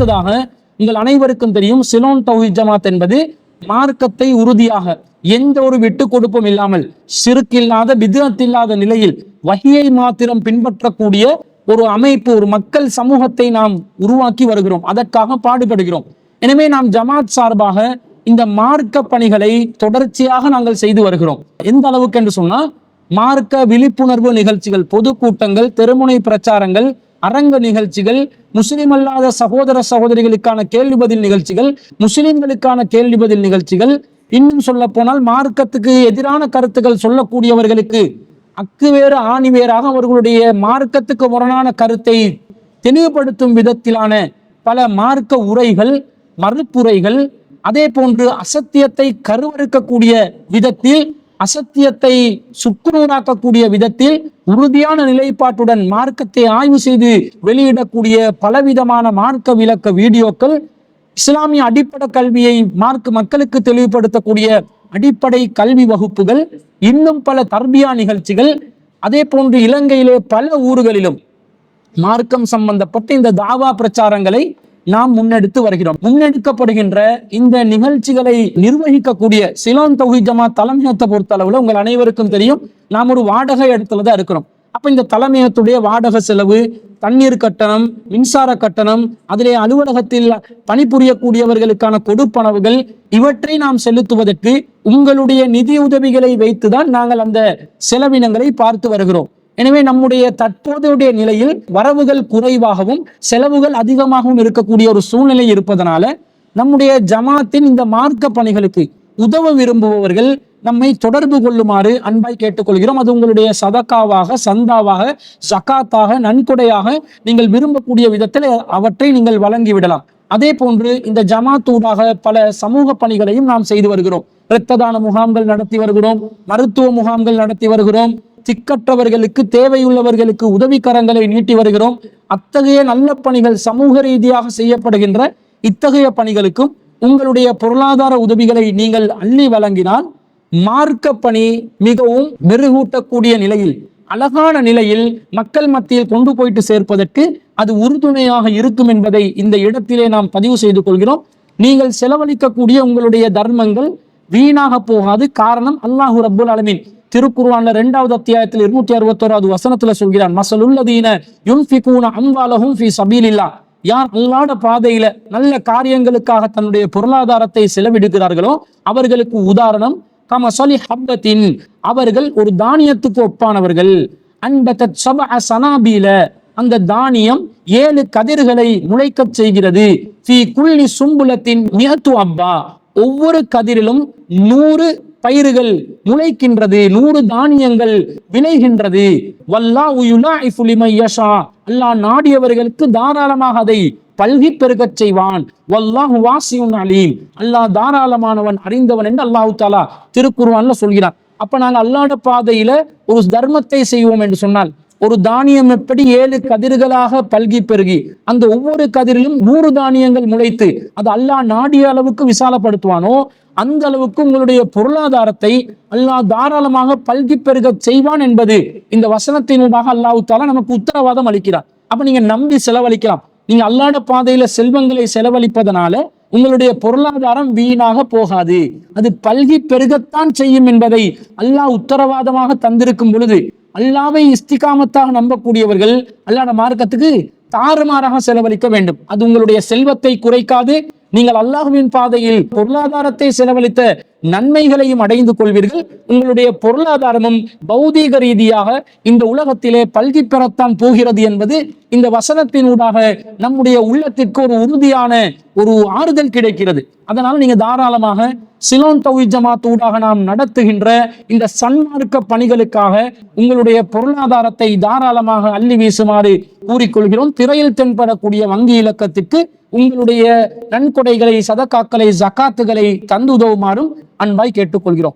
அடுத்ததாக உங்கள் அனைவருக்கும் தெரியும், சிலோன் தௌஹீத் ஜமாத் என்பது மார்க்கத்தை உறுதியாக எந்த ஒரு விட்டு கொடுப்பும் இல்லாமல், ஷிர்க் பித்அத் இல்லாத நிலையில் வஹியை மாத்திரம் பின்பற்றக்கூடிய ஒரு அமைப்பு, ஒரு மக்கள் சமூகத்தை நாம் உருவாக்கி வருகிறோம். அதற்காக பாடுபடுகிறோம். எனவே நாம் ஜமாத் சார்பாக இந்த மார்க்க பணிகளை தொடர்ச்சியாக நாங்கள் செய்து வருகிறோம். எந்த அளவுக்கு என்று சொன்னா, மார்க்க விழிப்புணர்வு நிகழ்ச்சிகள், பொதுக்கூட்டங்கள், தெருமுனை பிரச்சாரங்கள், அரங்க நிகழ்ச்சிகள், முஸ்லிம் அல்லாத சகோதர சகோதரிகளுக்கான கேள்வி பதில் நிகழ்ச்சிகள், முஸ்லிம்களுக்கான கேள்வி பதில் நிகழ்ச்சிகள், இன்னும் சொல்ல போனால் மார்க்கத்துக்கு எதிரான கருத்துக்கள் சொல்லக்கூடியவர்களுக்கு அக்கு வேறு ஆணி வேறாக அவர்களுடைய மார்க்கத்துக்கு முரணான கருத்தை தெளிவுபடுத்தும் விதத்திலான பல மார்க்க உரைகள், மறுப்புரைகள், அதே போன்று அசத்தியத்தை கருவறுக்கக்கூடிய விதத்தில், அசத்தியத்தை சுக்குநூறாக்கக்கூடிய விதத்தில் உறுதியான நிலைப்பாட்டுடன் மார்க்கத்தை ஆய்வு செய்து வெளியிடக்கூடிய பலவிதமான மார்க்க விளக்க வீடியோக்கள், இஸ்லாமிய அடிப்படை கல்வியை மக்களுக்கு தெளிவுபடுத்தக்கூடிய அடிப்படை கல்வி வகுப்புகள், இன்னும் பல தர்பியா நிகழ்ச்சிகள், அதே போன்று இலங்கையிலே பல ஊர்களிலும் மார்க்கம் சம்பந்தப்பட்ட இந்த தாவா பிரச்சாரங்களை நாம் முன்னெடுத்து வருகிறோம். முன்னெடுக்கப்படுகின்ற இந்த நிகழ்ச்சிகளை நிர்வகிக்கக்கூடிய சிலோன் தௌஹீத் ஜமாத் தலைமையகத்தை பொறுத்த அளவுல உங்கள் அனைவருக்கும் தெரியும், நாம் ஒரு வாடகை இடத்துலதான் இருக்கிறோம். அப்ப இந்த தலைமையகத்துடைய வாடகை செலவு, தண்ணீர் கட்டணம், மின்சார கட்டணம், அதிலே அலுவலகத்தில் பணிபுரியக்கூடியவர்களுக்கான கொடுப்பனவுகள், இவற்றை நாம் செலுத்துவதற்கு உங்களுடைய நிதி உதவிகளை வைத்துதான் நாங்கள் அந்த செலவினங்களை பார்த்து வருகிறோம். எனவே நம்முடைய தற்போதைய நிலையில் வரவுகள் குறைவாகவும் செலவுகள் அதிகமாகவும் இருக்கக்கூடிய ஒரு சூழ்நிலை இருப்பதனால நம்முடைய ஜமாத்தின் இந்த மார்க்க பணிகளுக்கு உதவ விரும்புபவர்கள் நம்மை தொடர்பு கொள்ளுமாறு அன்பாய் கேட்டுக்கொள்கிறோம். அது உங்களுடைய சதக்காவாக, சந்தாவாக, ஜகாத்தாக, நன்கொடையாக நீங்கள் விரும்பக்கூடிய விதத்தில் அவற்றை நீங்கள் வழங்கிவிடலாம். அதே போன்று இந்த ஜமாத்தூடாக பல சமூக பணிகளையும் நாம் செய்து வருகிறோம். இரத்த தான முகாம்கள் நடத்தி வருகிறோம், மருத்துவ முகாம்கள் நடத்தி வருகிறோம், திக்கற்றவர்களுக்கு, தேவையுள்ளவர்களுக்கு உதவிக்கரங்களை நீட்டி வருகிறோம். அத்தகைய நல்ல பணிகள், சமூக ரீதியாக செய்யப்படுகின்ற இத்தகைய பணிகளுக்கும் உங்களுடைய பொருளாதார உதவிகளை நீங்கள் அள்ளி வழங்கினால் மார்க்க பணி மிகவும் மெருகூட்டக்கூடிய நிலையில், அழகான நிலையில் மக்கள் மத்தியில் கொண்டு போயிட்டு சேர்ப்பதற்கு அது உறுதுணையாக இருக்கும் என்பதை இந்த இடத்திலே நாம் பதிவு செய்து கொள்கிறோம். நீங்கள் செலவழிக்கக்கூடிய உங்களுடைய தர்மங்கள் வீணாக போகாது. காரணம், அல்லாஹு ரப்புல் ஆலமீன் திருக்குர்ஆன்ல 2வது அத்தியாயத்தில் 261வது வசனத்துல சொல்கிறான், மஸலுல்லதீன யுன்ஃபிகூன அம்வாலஹும் ஃபீ ஸபீலில்லாஹ், யார் அல்லாஹ்வுடைய பாதையில நல்ல காரியங்களுக்காக தன்னுடைய பொருளாதாரத்தை செலவிடுகிறார்களோ அவர்களுக்கு உதாரணம் கமஸலி ஹப்பத்தின், அவர்கள் ஒரு தானியத்துக்கு ஒப்பானவர்கள். அன்பதத் சபஅ சனாபீல, அந்த தானியம் 7 கதிர்களை முளைக்கச் செய்கிறது. ஃபீ குல்லி சும்புலத்தின் மிஅத்து அப்பா, ஒவ்வொரு கதிரிலும் 100 பயிர்கள் முளைக்கின்றது, 100 தானியங்கள் விளைகின்றது. வல்லாஹு யுலாஇஃபு லிமன் யஷா, அல்லாஹ் நாடியவர்களுக்கு தாராளமாக அதை பல்கி பெருகச் செய்வான். வல்லாஹு வாசியுன் அலீம், அல்லாஹ் தாராளமானவன், அறிந்தவன் என்று அல்லாஹ் தஆலா திருக்குர்ஆன்ல சொல்கிறான். அப்ப நாங்க அல்லாஹ்வுடைய பாதையில ஒரு தர்மத்தை செய்வோம் என்று சொன்னால், ஒரு தானியம் எப்படி 7 கதிர்களாக பல்கி பெருகி அந்த ஒவ்வொரு கதிரிலும் 100 தானியங்கள் முளைத்து அது அல்லாஹ் நாடிய அளவுக்கு விசாலப்படுத்துவானோ, அந்த அளவுக்கு உங்களுடைய பொருளாதாரத்தை அல்லாஹ் தாராளமாக பல்கி பெருக செய்வான் என்பது இந்த வசனத்தினூடாக அல்லாஹ் தஆலா நமக்கு உத்தரவாதம் அளிக்கிறார். அப்ப நீங்க நம்பி செலவழிக்கலாம். நீங்க அல்லாஹ்வுடைய பாதையில செல்வங்களை செலவழிப்பதனால உங்களுடைய பொருளாதாரம் வீணாக போகாது, அது பல்கி பெருகத்தான் செய்யும் என்பதை அல்லாஹ் உத்தரவாதமாக தந்திருக்கும் பொழுது, அல்லாஹ்வை இஸ்திகாமத்தாக நம்பக்கூடியவர்கள் அல்லாஹ்வுடைய மார்க்கத்துக்கு தாறுமாறாக செலவழிக்க வேண்டும். அது உங்களுடைய செல்வத்தை குறைக்காது. நீங்கள் அல்லாஹ்வின் பாதையில் பொருளாதாரத்தை செலவழித்த நன்மைகளையும் அடைந்து கொள்வீர்கள். உங்களுடைய பொருளாதாரமும் பௌதீக ரீதியாக இந்த உலகத்திலே பல்கி பெறத்தான் போகிறது என்பது இந்த வசனத்தினூடாக நம்முடைய உள்ளத்திற்கு ஒரு உறுதியான ஒரு ஆறுதல் கிடைக்கிறது. அதனால நீங்க தாராளமாக சிலோன் தௌஹீத் ஜமாத் ஊடாக நாம் நடத்துகின்ற இந்த சன்மார்க்க பணிகளுக்காக உங்களுடைய பொருளாதாரத்தை தாராளமாக அள்ளி வீசுமாறு கூறிக்கொள்கிறோம். திரையில் தென்படக்கூடிய வங்கி இலக்கத்திற்கு உங்களுடைய நன்கொடைகளை, சதகாக்களை, ஜகாத்துகளை தந்து உதவுமாறும் அன்பாய் கேட்டுக்கொள்கிறோம்.